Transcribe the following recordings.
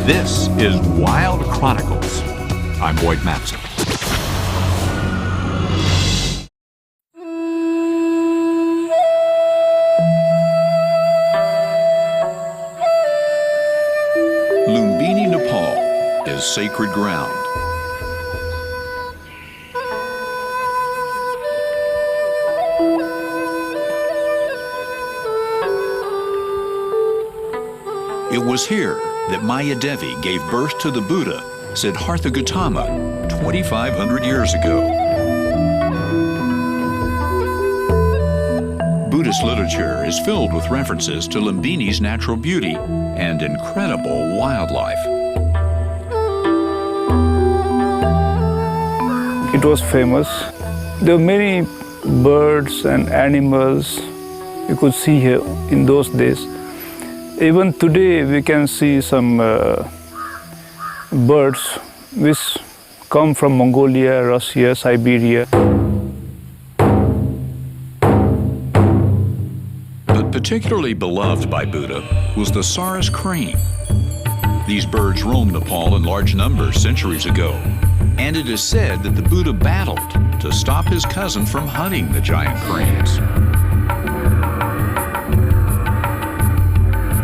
This is Wild Chronicles. I'm Boyd Matson. Lumbini, Nepal is sacred ground. It was here that Maya Devi gave birth to the Buddha, Siddhartha Gautama, 2,500 years ago. Buddhist literature is filled with references to Lumbini's natural beauty and incredible wildlife. It was famous. There were many birds and animals you could see here in those days. Even today we can see some birds which come from Mongolia, Russia, Siberia. But particularly beloved by Buddha was the Sarus crane. These birds roamed Nepal in large numbers centuries ago, and it is said that the Buddha battled to stop his cousin from hunting the giant cranes.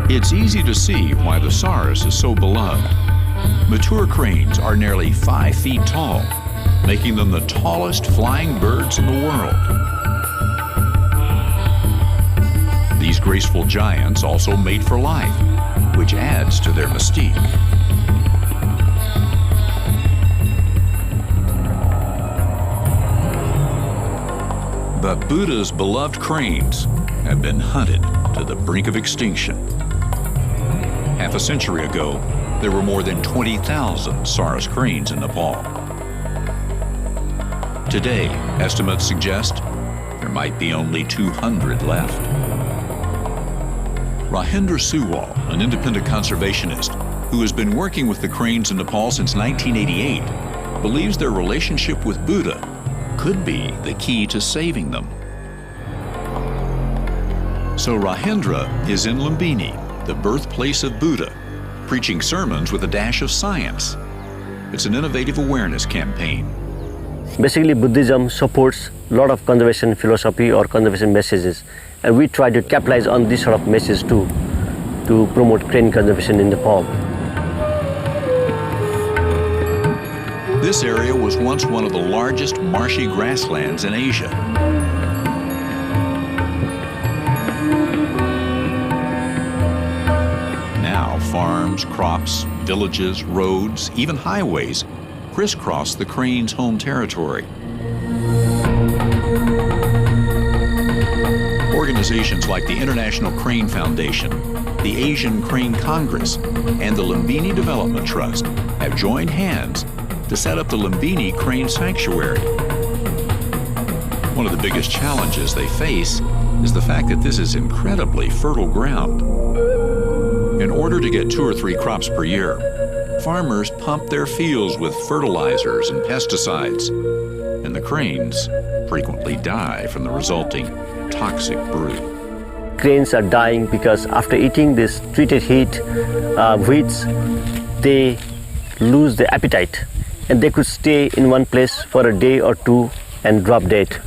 It's easy to see why the Sarus is so beloved. Mature cranes are nearly 5 feet tall, making them the tallest flying birds in the world. These graceful giants also mate for life, which adds to their mystique. But Buddha's beloved cranes have been hunted to the brink of extinction. Half a century ago, there were more than 20,000 Sarus cranes in Nepal. Today, estimates suggest there might be only 200 left. Rahindra Suwal, an independent conservationist who has been working with the cranes in Nepal since 1988, believes their relationship with Buddha could be the key to saving them. So Rahindra is in Lumbini, the birthplace of Buddha, preaching sermons with a dash of science. It's an innovative awareness campaign. Basically, Buddhism supports a lot of conservation philosophy or conservation messages, and we try to capitalize on this sort of message too, to promote crane conservation in Nepal. This area was once one of the largest marshy grasslands in Asia. Now, farms, crops, villages, roads, even highways crisscross the crane's home territory. Organizations like the International Crane Foundation, the Asian Crane Congress, and the Lumbini Development Trust have joined hands to set up the Lumbini Crane Sanctuary. One of the biggest challenges they face is the fact that this is incredibly fertile ground. In order to get 2 or 3 crops per year, farmers pump their fields with fertilizers and pesticides, and the cranes frequently die from the resulting toxic brood. Cranes are dying because after eating this treated weeds, they lose their appetite, and they could stay in one place for a day or two and drop dead.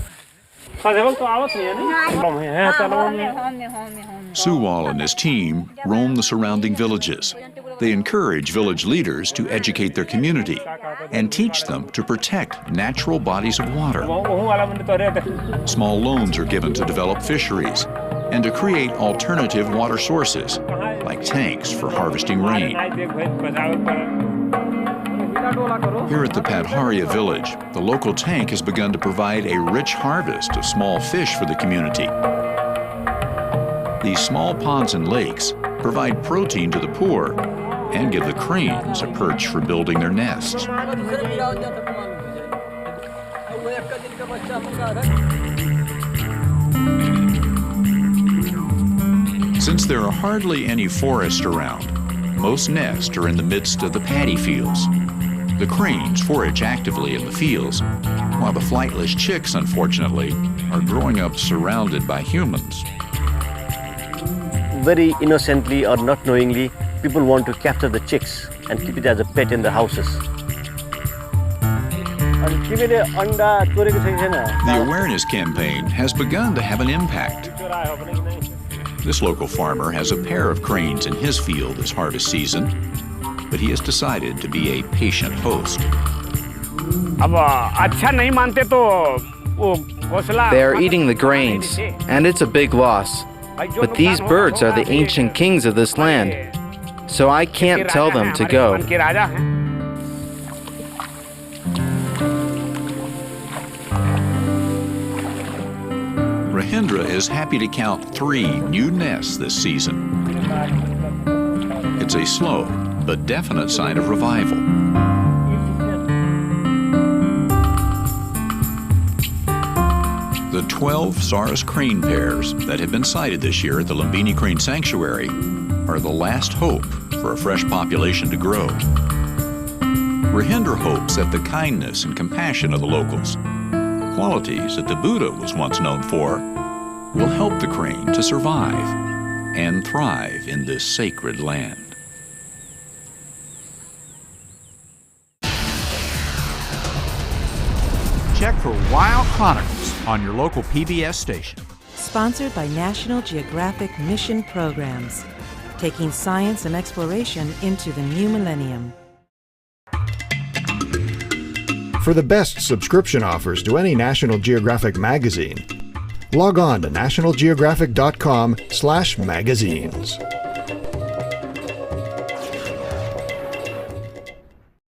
Suwal and his team roam the surrounding villages. They encourage village leaders to educate their community and teach them to protect natural bodies of water. Small loans are given to develop fisheries and to create alternative water sources, like tanks for harvesting rain. Here at the Padharia village, the local tank has begun to provide a rich harvest of small fish for the community. These small ponds and lakes provide protein to the poor and give the cranes a perch for building their nests. Since there are hardly any forest around, most nests are in the midst of the paddy fields. The cranes forage actively in the fields, while the flightless chicks, unfortunately, are growing up surrounded by humans. Very innocently or not knowingly, people want to capture the chicks and keep it as a pet in the houses. The awareness campaign has begun to have an impact. This local farmer has a pair of cranes in his field this harvest season, but he has decided to be a patient host. They are eating the grains, and it's a big loss. But these birds are the ancient kings of this land, so I can't tell them to go. Rahindra is happy to count 3 new nests this season. It's a slow but definite sign of revival. The 12 Sarus crane pairs that have been sighted this year at the Lumbini Crane Sanctuary are the last hope for a fresh population to grow. Rahindra hopes that the kindness and compassion of the locals, qualities that the Buddha was once known for, will help the crane to survive and thrive in this sacred land. Check for Wild Chronicles on your local PBS station. Sponsored by National Geographic Mission Programs, taking science and exploration into the new millennium. For the best subscription offers to any National Geographic magazine, log on to nationalgeographic.com/magazines.